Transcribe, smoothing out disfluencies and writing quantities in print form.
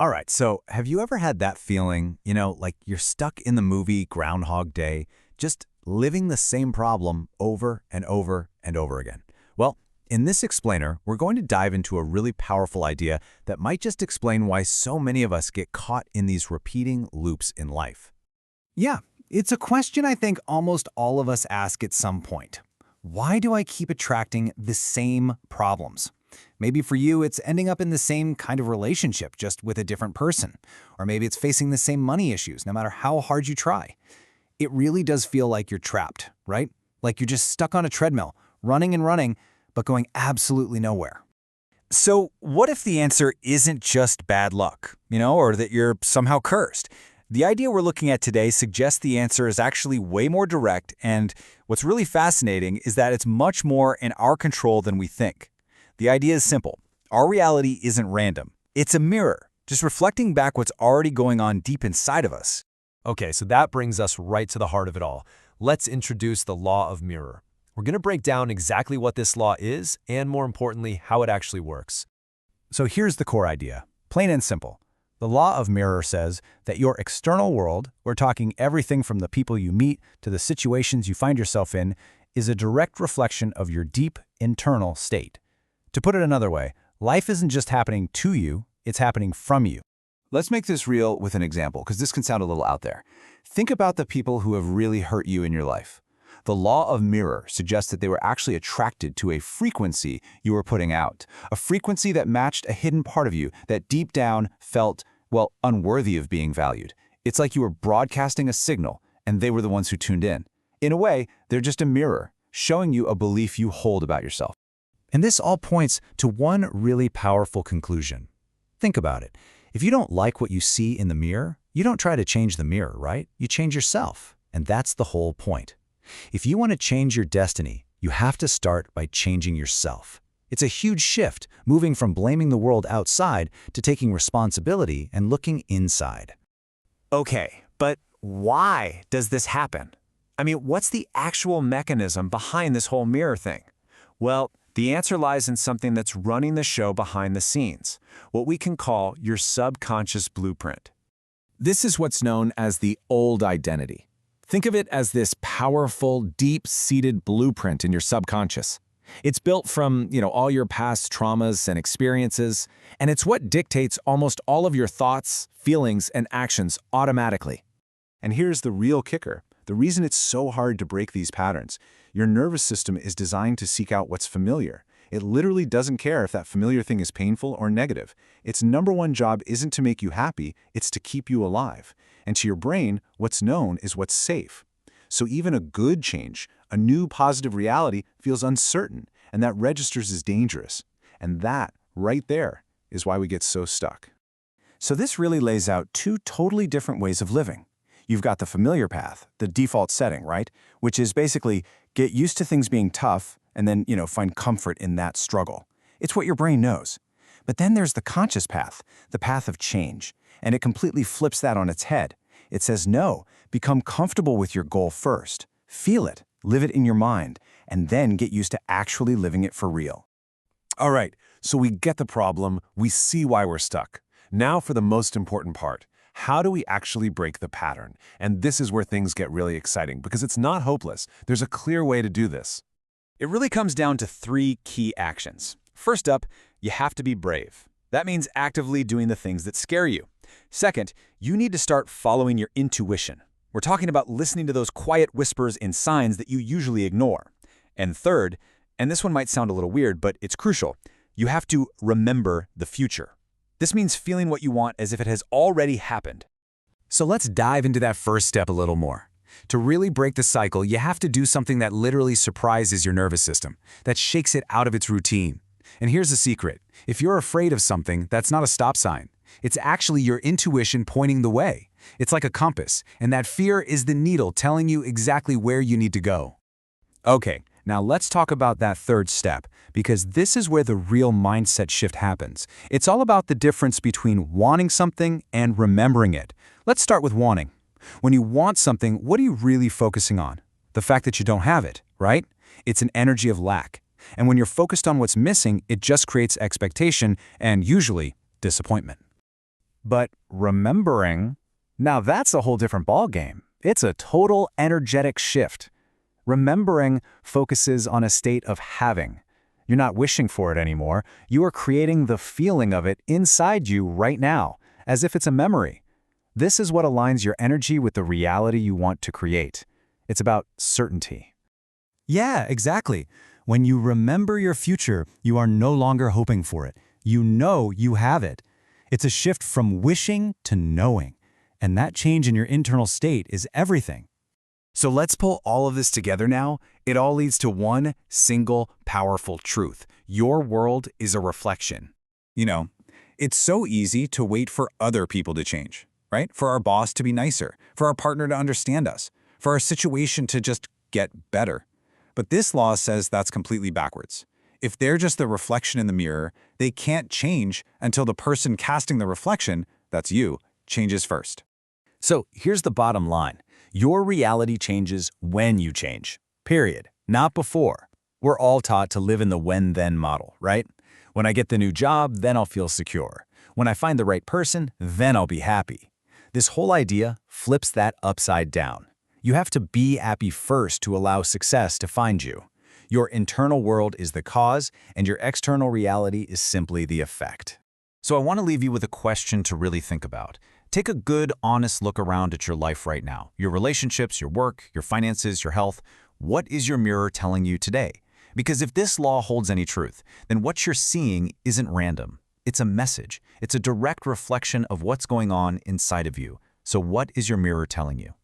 All right, so have you ever had that feeling, like you're stuck in the movie Groundhog Day, just living the same problem over and over and over again? Well, in this explainer, we're going to dive into a really powerful idea that might just explain why so many of us get caught in these repeating loops in life. Yeah, it's a question I think almost all of us ask at some point. Why do I keep attracting the same problems? Maybe for you, it's ending up in the same kind of relationship, just with a different person. Or maybe it's facing the same money issues, no matter how hard you try. It really does feel like you're trapped, right? Like you're just stuck on a treadmill, running and running, but going absolutely nowhere. So what if the answer isn't just bad luck, or that you're somehow cursed? The idea we're looking at today suggests the answer is actually way more direct, and what's really fascinating is that it's much more in our control than we think. The idea is simple. Our reality isn't random. It's a mirror, just reflecting back what's already going on deep inside of us. Okay, so that brings us right to the heart of it all. Let's introduce the law of mirror. We're going to break down exactly what this law is and, more importantly, how it actually works. So here's the core idea, plain and simple. The law of mirror says that your external world, we're talking everything from the people you meet to the situations you find yourself in, is a direct reflection of your deep internal state. To put it another way, life isn't just happening to you, it's happening from you. Let's make this real with an example, because this can sound a little out there. Think about the people who have really hurt you in your life. The law of mirror suggests that they were actually attracted to a frequency you were putting out, a frequency that matched a hidden part of you that deep down felt, well, unworthy of being valued. It's like you were broadcasting a signal, and they were the ones who tuned in. In a way, they're just a mirror, showing you a belief you hold about yourself. And this all points to one really powerful conclusion. Think about it. If you don't like what you see in the mirror, you don't try to change the mirror, right? You change yourself. And that's the whole point. If you want to change your destiny, you have to start by changing yourself. It's a huge shift, moving from blaming the world outside to taking responsibility and looking inside. Okay, but why does this happen? I mean, what's the actual mechanism behind this whole mirror thing? Well, the answer lies in something that's running the show behind the scenes, what we can call your subconscious blueprint. This is what's known as the old identity. Think of it as this powerful, deep-seated blueprint in your subconscious. It's built from, all your past traumas and experiences, and it's what dictates almost all of your thoughts, feelings, and actions automatically. And here's the real kicker. The reason it's so hard to break these patterns, your nervous system is designed to seek out what's familiar. It literally doesn't care if that familiar thing is painful or negative. Its number one job isn't to make you happy, it's to keep you alive. And to your brain, what's known is what's safe. So even a good change, a new positive reality, feels uncertain, and that registers as dangerous. And that, right there, is why we get so stuck. So this really lays out two totally different ways of living. You've got the familiar path, the default setting, right? Which is basically get used to things being tough and then, find comfort in that struggle. It's what your brain knows. But then there's the conscious path, the path of change, and it completely flips that on its head. It says, no, become comfortable with your goal first. Feel it, live it in your mind, and then get used to actually living it for real. All right, so we get the problem, we see why we're stuck. Now for the most important part. How do we actually break the pattern? And this is where things get really exciting, because it's not hopeless. There's a clear way to do this. It really comes down to three key actions. First up, you have to be brave. That means actively doing the things that scare you. Second, you need to start following your intuition. We're talking about listening to those quiet whispers and signs that you usually ignore. And third, and this one might sound a little weird, but it's crucial, you have to remember the future. This means feeling what you want as if it has already happened. So let's dive into that first step a little more. To really break the cycle, you have to do something that literally surprises your nervous system, that shakes it out of its routine. And here's the secret. If you're afraid of something, that's not a stop sign. It's actually your intuition pointing the way. It's like a compass, and that fear is the needle telling you exactly where you need to go. Okay, now let's talk about that third step, because this is where the real mindset shift happens. It's all about the difference between wanting something and remembering it. Let's start with wanting. When you want something, what are you really focusing on? The fact that you don't have it, right? It's an energy of lack. And when you're focused on what's missing, it just creates expectation and usually disappointment. But remembering, now that's a whole different ballgame. It's a total energetic shift. Remembering focuses on a state of having. You're not wishing for it anymore. You are creating the feeling of it inside you right now, as if it's a memory. This is what aligns your energy with the reality you want to create. It's about certainty. Yeah, exactly. When you remember your future, you are no longer hoping for it. You know you have it. It's a shift from wishing to knowing. And that change in your internal state is everything. So let's pull all of this together now. It all leads to one single powerful truth. Your world is a reflection. You know, it's so easy to wait for other people to change, right? For our boss to be nicer, for our partner to understand us, for our situation to just get better. But this law says that's completely backwards. If they're just the reflection in the mirror, they can't change until the person casting the reflection, that's you, changes first. So here's the bottom line. Your reality changes when you change, period, not before. We're all taught to live in the when-then model, right? When I get the new job, then I'll feel secure. When I find the right person, then I'll be happy. This whole idea flips that upside down. You have to be happy first to allow success to find you. Your internal world is the cause, and your external reality is simply the effect. So I want to leave you with a question to really think about. Take a good, honest look around at your life right now. Your relationships, your work, your finances, your health. What is your mirror telling you today? Because if this law holds any truth, then what you're seeing isn't random. It's a message. It's a direct reflection of what's going on inside of you. So what is your mirror telling you?